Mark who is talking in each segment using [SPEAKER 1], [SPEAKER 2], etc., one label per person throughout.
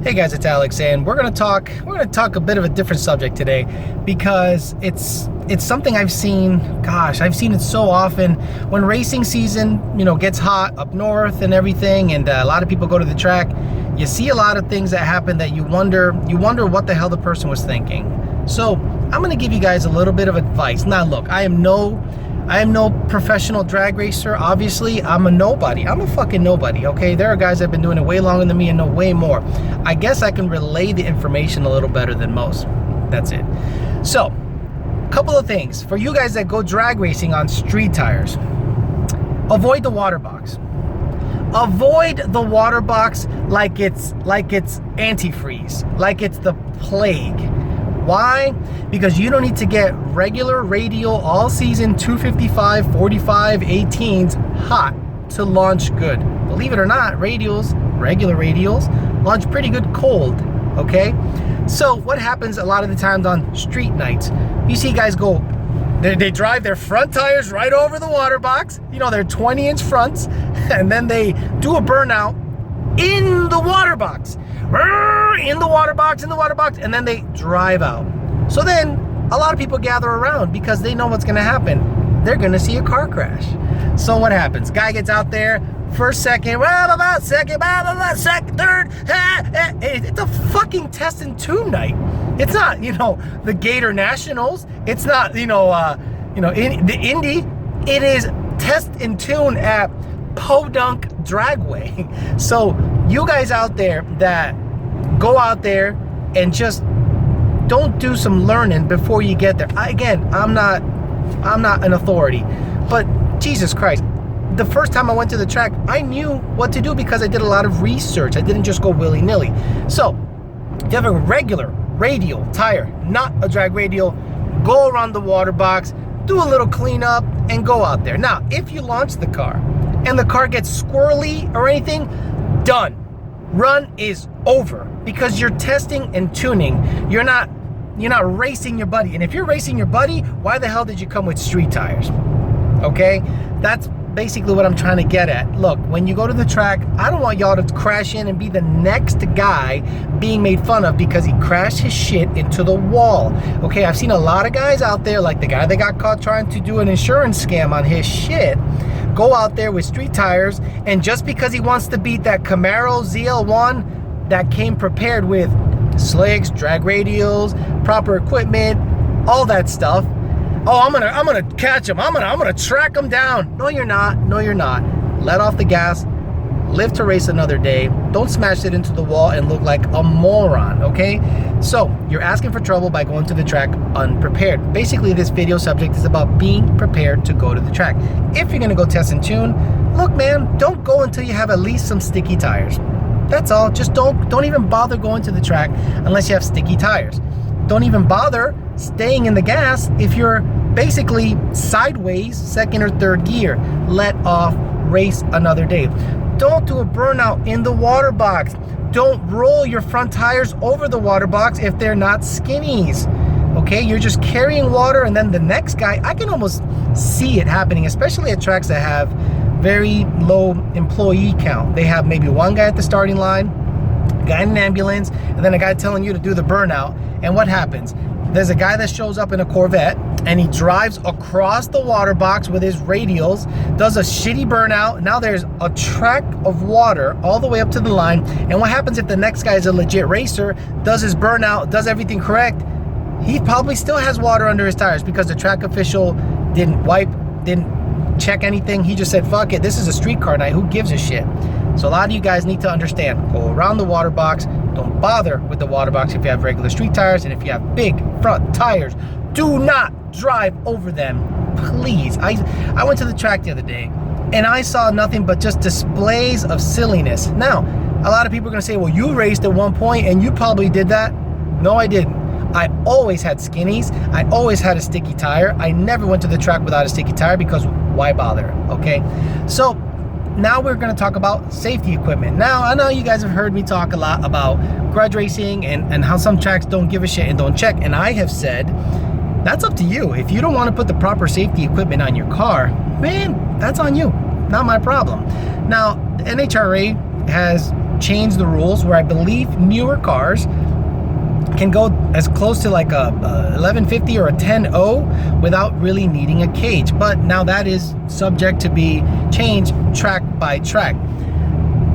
[SPEAKER 1] Hey guys, it's Alex, and we're gonna talk a bit of a different subject today because it's something I've seen. Gosh, I've seen it so often when racing season, gets hot up north and everything, and a lot of people go to the track. You see a lot of things that happen that you wonder what the hell the person was thinking. So I'm gonna give you guys a little bit of advice. Now, look, I am no professional drag racer. Obviously, I'm a nobody. I'm a fucking nobody, okay? There are guys that have been doing it way longer than me and know way more. I guess I can relay the information a little better than most. That's it. So, couple of things. For you guys that go drag racing on street tires, avoid the water box. Avoid the water box like it's antifreeze, like it's the plague. Why? Because you don't need to get regular radial all season 255, 45, 18s hot to launch good. Believe it or not, regular radials, launch pretty good cold, okay? So what happens a lot of the times on street nights, you see guys go, they drive their front tires right over the water box, they're 20-inch fronts, and then they do a burnout in the water box. In the water box, and then they drive out. So then a lot of people gather around because they know what's gonna happen. They're gonna see a car crash. So what happens? Guy gets out there, first, second, second, third. It's a fucking test and tune night. It's not, the Gator Nationals. It's not, the Indy. It is test and tune at Podunk Dragway. So you guys out there that go out there and just don't do some learning before you get there. I'm not an authority, but Jesus Christ, the first time I went to the track, I knew what to do because I did a lot of research. I didn't just go willy-nilly. So if you have a regular radial tire, not a drag radial, go around the water box, do a little cleanup, and go out there. Now, if you launch the car and the car gets squirrely or anything, done. Run is over because you're testing and tuning. You're not racing your buddy. And if you're racing your buddy, why the hell did you come with street tires? Okay? That's basically what I'm trying to get at. Look, when you go to the track, I don't want y'all to crash in and be the next guy being made fun of because he crashed his shit into the wall. Okay, I've seen a lot of guys out there, like the guy that got caught trying to do an insurance scam on his shit, go out there with street tires, and just because he wants to beat that Camaro ZL1 that came prepared with slicks, drag radials, proper equipment, all that stuff, oh, I'm gonna catch him, I'm gonna track him down. No, you're not. Let off the gas, live to race another day. Don't smash it into the wall and look like a moron, okay? So you're asking for trouble by going to the track unprepared. Basically, this video subject is about being prepared to go to the track. If you're gonna go test and tune, look, man, don't go until you have at least some sticky tires. That's all. Just don't even bother going to the track unless you have sticky tires. Don't even bother staying in the gas if you're basically sideways, second or third gear. Let off, race another day. Don't do a burnout in the water box. Don't roll your front tires over the water box if they're not skinnies. Okay, you're just carrying water, and then the next guy, I can almost see it happening, especially at tracks that have very low employee count. They have maybe one guy at the starting line, a guy in an ambulance, and then a guy telling you to do the burnout. And what happens? There's a guy that shows up in a Corvette and he drives across the water box with his radials, does a shitty burnout. Now there's a track of water all the way up to the line. And what happens if the next guy is a legit racer, does his burnout, does everything correct? He probably still has water under his tires because the track official didn't check anything. He just said, fuck it, this is a street car night, who gives a shit? So a lot of you guys need to understand, go around the water box. Don't bother with the water box if you have regular street tires, and if you have big front tires, do not drive over them, please. I went to the track the other day and I saw nothing but just displays of silliness. Now, a lot of people are gonna say, well, you raced at one point and you probably did that. No, I didn't. I always had skinnies. I always had a sticky tire. I never went to the track without a sticky tire because why bother, okay? So now we're going to talk about safety equipment. Now, I know you guys have heard me talk a lot about grudge racing and how some tracks don't give a shit and don't check. And I have said, that's up to you. If you don't want to put the proper safety equipment on your car, man, that's on you. Not my problem. Now, the NHRA has changed the rules where I believe newer cars can go as close to like a 1150 or a 10.0 without really needing a cage. But now that is subject to be changed track by track.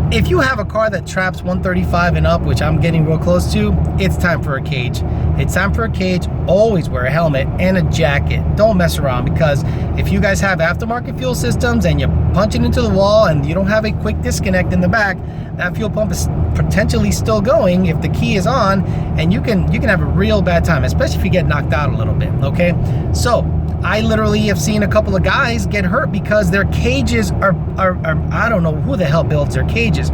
[SPEAKER 1] If you have a car that traps 135 and up, which I'm getting real close to, it's time for a cage. It's time for a cage. Always wear a helmet and a jacket. Don't mess around, because if you guys have aftermarket fuel systems and you punch it into the wall and you don't have a quick disconnect in the back, that fuel pump is potentially still going if the key is on, and you can have a real bad time, especially if you get knocked out a little bit, okay? So I literally have seen a couple of guys get hurt because their cages are I don't know who the hell builds their cages.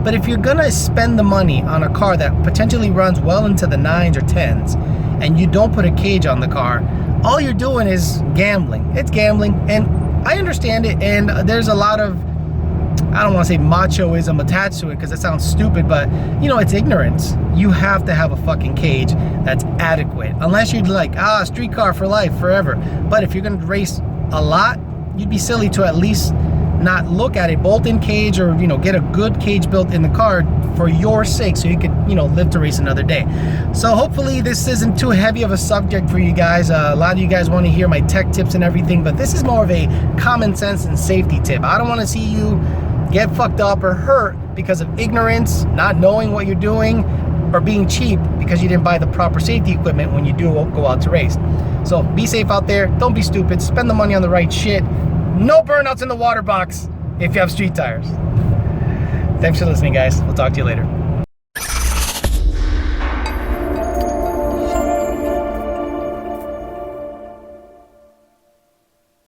[SPEAKER 1] But if you're gonna spend the money on a car that potentially runs well into the 9s or 10s, and you don't put a cage on the car, all you're doing is gambling. It's gambling, and I understand it, and there's a lot of, I don't want to say machoism attached to it because it sounds stupid, but you know, it's ignorance. You have to have a fucking cage that's adequate, unless you'd like, street car for life, forever. But if you're going to race a lot, you'd be silly to at least not look at a bolt-in cage, or, you know, get a good cage built in the car for your sake, so you could, you know, live to race another day. So hopefully this isn't too heavy of a subject for you guys. A lot of you guys want to hear my tech tips and everything, but this is more of a common sense and safety tip. I don't want to see you get fucked up or hurt because of ignorance, not knowing what you're doing, or being cheap because you didn't buy the proper safety equipment when you do go out to race. So be safe out there. Don't be stupid. Spend the money on the right shit. No burnouts in the water box if you have street tires. Thanks for listening, guys. We'll talk to you later.